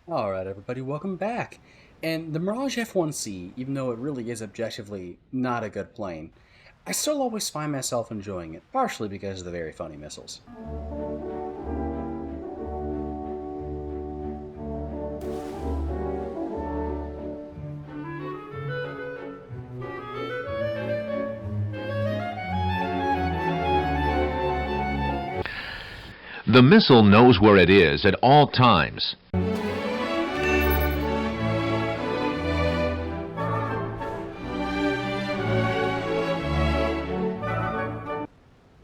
Alright everybody, welcome back! And the Mirage F1C, even though it really is objectively not a good plane, I still always find myself enjoying it, partially because of the very funny missiles. The missile knows where it is at all times.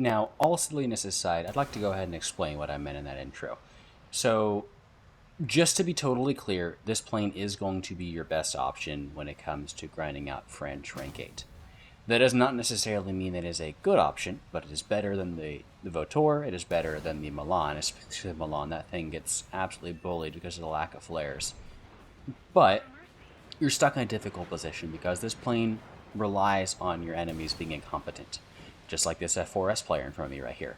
Now, all silliness aside, I'd like to go ahead and explain what I meant in that intro. So, just to be totally clear, this plane is going to be your best option when it comes to grinding out French rank 8. That does not necessarily mean that it is a good option, but it is better than the Vautour, it is better than the Milan, especially the Milan. That thing gets absolutely bullied because of the lack of flares. But you're stuck in a difficult position because this plane relies on your enemies being incompetent, just like this F4S player in front of me right here.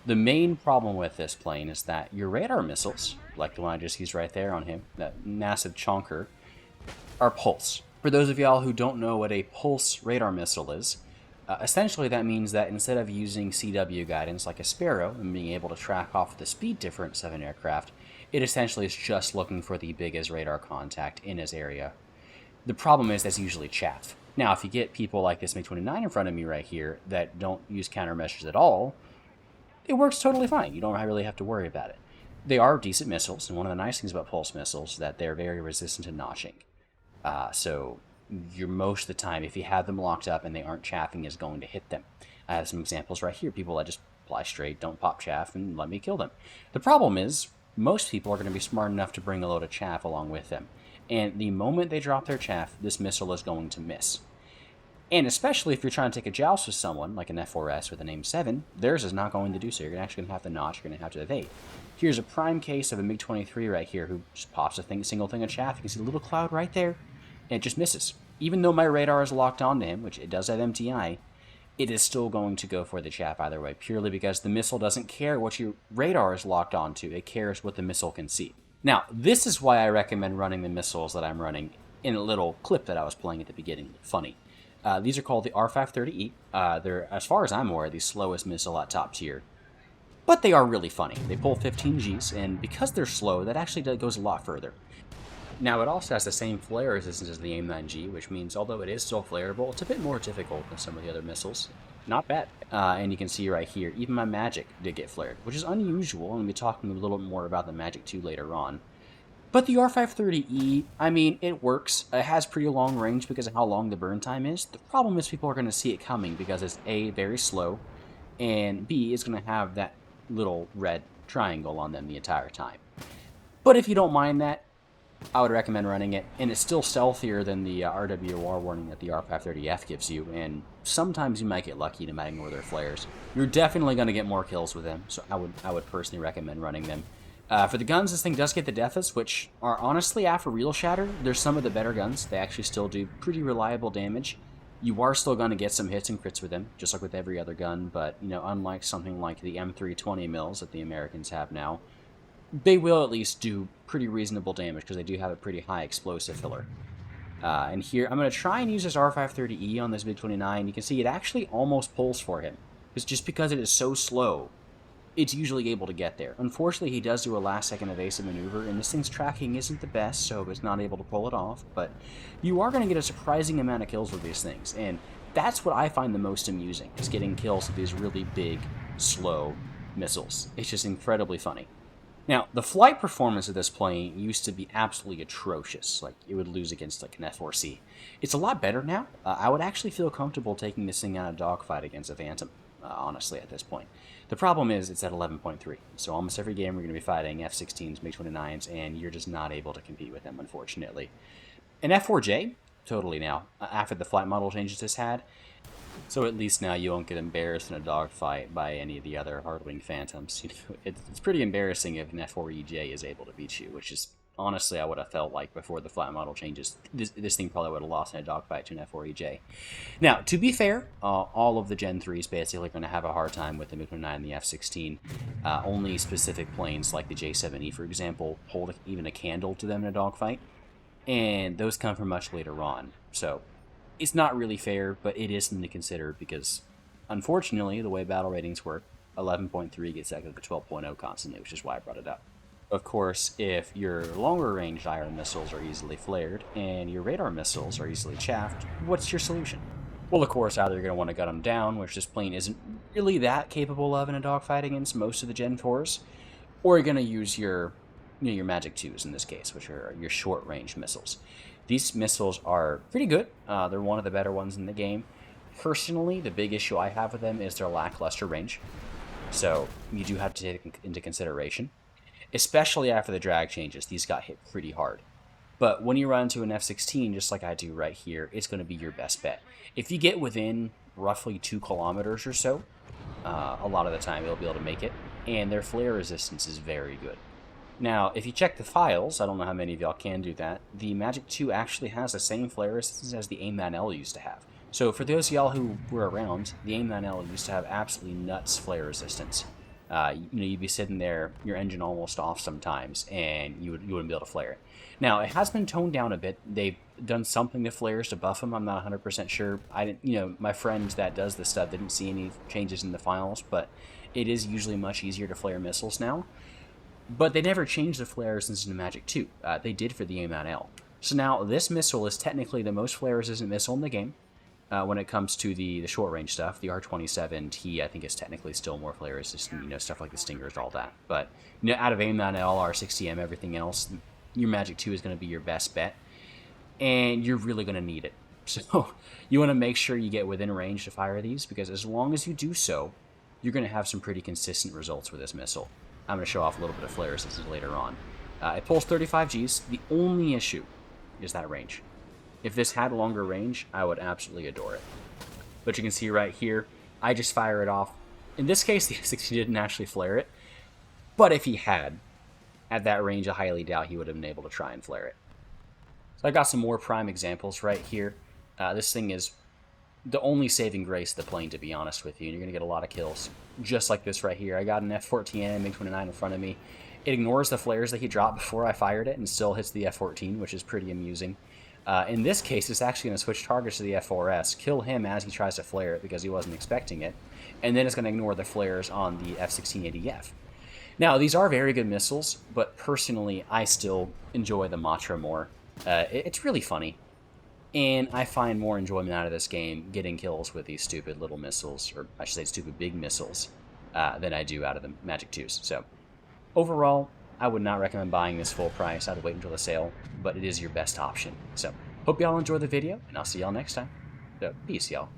The main problem with this plane is that your radar missiles, like the one I just used right there on him, that massive chonker, are pulse. For those of y'all who don't know what a pulse radar missile is, essentially that means that instead of using CW guidance like a Sparrow and being able to track off the speed difference of an aircraft, it essentially is just looking for the biggest radar contact in his area. The problem is that's usually chaff. Now, if you get people like this MiG-29 in front of me right here that don't use countermeasures at all, it works totally fine. You don't really have to worry about it. They are decent missiles, and one of the nice things about pulse missiles is that they're very resistant to notching. So you're most of the time, if you have them locked up and they aren't chaffing, is going to hit them. I have some examples right here. People that just fly straight, don't pop chaff, and let me kill them. The problem is, most people are going to be smart enough to bring a load of chaff along with them. And the moment they drop their chaff, this missile is going to miss. And especially if you're trying to take a joust with someone, like an F4S with a name 7, theirs is not going to do so. You're actually going to have to notch, you're going to have to evade. Here's a prime case of a MiG-23 right here who just pops a single thing of chaff. You can see the little cloud right there, and it just misses. Even though my radar is locked onto him, which it does have MTI, it is still going to go for the chaff either way, purely because the missile doesn't care what your radar is locked onto. It cares what the missile can see. Now, this is why I recommend running the missiles that I'm running in a little clip that I was playing at the beginning. Funny. These are called the R530E. They're, as far as I'm aware, the slowest missile at top tier. But they are really funny. They pull 15 Gs, and because they're slow, that actually goes a lot further. Now, it also has the same flare resistance as the AIM-9G, which means although it is still flareable, it's a bit more difficult than some of the other missiles. Not bad. And you can see right here, even my Magic did get flared, which is unusual, and we'll be talking a little bit more about the Magic 2 later on. But the R530E, I mean, it works. It has pretty long range because of how long the burn time is. The problem is people are going to see it coming because it's A, very slow, and B, is going to have that little red triangle on them the entire time. But if you don't mind that, I would recommend running it, and it's still stealthier than the RWR warning that the R530F gives you, and sometimes you might get lucky to ignore their flares. You're definitely going to get more kills with them, so I would personally recommend running them. For the guns, this thing does get the deaths, which are honestly, after Real Shatter, they're some of the better guns. They actually still do pretty reliable damage. You are still going to get some hits and crits with them, just like with every other gun, but, you know, unlike something like the M320 mils that the Americans have now, they will at least do pretty reasonable damage because they do have a pretty high explosive filler. And here, I'm going to try and use this R530E on this MiG-29. You can see it actually almost pulls for him. It's just because it is so slow, it's usually able to get there. Unfortunately, he does do a last-second evasive maneuver, and this thing's tracking isn't the best, so it's not able to pull it off, but you are going to get a surprising amount of kills with these things, and that's what I find the most amusing, is getting kills with these really big, slow missiles. It's just incredibly funny. Now, the flight performance of this plane used to be absolutely atrocious. Like, it would lose against like an F4C. It's a lot better now. I would actually feel comfortable taking this thing out of dogfight against a Phantom, honestly, at this point. The problem is it's at 11.3, so almost every game we're going to be fighting F-16s, MiG-29s, and you're just not able to compete with them, unfortunately. An F-4J, totally now, after the flight model changes this had, so at least now you won't get embarrassed in a dogfight by any of the other hard-wing Phantoms. You know, it's pretty embarrassing if an F4EJ is able to beat you, which is honestly, I would have felt like before the flat model changes, this thing probably would have lost in a dogfight to an F4EJ. Now, to be fair, all of the Gen 3s basically are going to have a hard time with the MiG-29 and the F-16. Only specific planes like the J-7E, for example, hold even a candle to them in a dogfight, and those come from much later on. So it's not really fair, but it is something to consider because, unfortunately, the way battle ratings work, 11.3 gets echoed to 12.0 constantly, which is why I brought it up. Of course, if your longer range iron missiles are easily flared and your radar missiles are easily chaffed, what's your solution? Well, of course, either you're going to want to gun them down, which this plane isn't really that capable of in a dogfight against most of the Gen 4s, or you're going to use your Magic 2s in this case, which are your short range missiles. These missiles are pretty good. They're one of the better ones in the game. Personally, the big issue I have with them is their lackluster range. So you do have to take into consideration. Especially after the drag changes, these got hit pretty hard. But when you run into an F-16, just like I do right here, it's going to be your best bet. If you get within roughly 2 kilometers or so, a lot of the time you'll be able to make it, and their flare resistance is very good. Now, if you check the files, I don't know how many of y'all can do that, the Magic 2 actually has the same flare resistance as the AIM-9L used to have. So for those of y'all who were around, the AIM-9L used to have absolutely nuts flare resistance. You'd be sitting there, your engine almost off sometimes, and you wouldn't be able to flare it. Now, it has been toned down a bit. They've done something to flares to buff them. I'm not 100% sure. I didn't, my friend that does this stuff didn't see any changes in the files, but it is usually much easier to flare missiles now. But they never changed the flare resistance in the Magic 2. They did for the AIM-9L. So now this missile is technically the most flare resistant missile in the game. When it comes to the short range stuff, the R27T I think is technically still more flare resistant, stuff like the Stingers, all that. But out of AIM-9L, R60M, everything else, your Magic 2 is going to be your best bet, and you're really going to need it. So you want to make sure you get within range to fire these, because as long as you do so, you're going to have some pretty consistent results with this missile. I'm going to show off a little bit of flare resistance later on. It pulls 35 Gs. The only issue is that range. If this had longer range, I would absolutely adore it. But you can see right here, I just fire it off. In this case, the F-16 didn't actually flare it. But if he had, at that range, I highly doubt he would have been able to try and flare it. So I got some more prime examples right here. This thing is the only saving grace of the plane, to be honest with you. And you're going to get a lot of kills. Just like this right here. I got an F-14 and a MiG-29 in front of me. It ignores the flares that he dropped before I fired it and still hits the F-14, which is pretty amusing. In this case, it's actually going to switch targets to the F4S, kill him as he tries to flare it because he wasn't expecting it, and then it's going to ignore the flares on the F-1680F. Now, these are very good missiles, but personally, I still enjoy the Matra more. It's really funny, and I find more enjoyment out of this game getting kills with these stupid little missiles, or I should say stupid big missiles, than I do out of the Magic 2s. So, overall, I would not recommend buying this full price. I'd wait until the sale, but it is your best option. So, hope y'all enjoyed the video, and I'll see y'all next time. So, peace, y'all.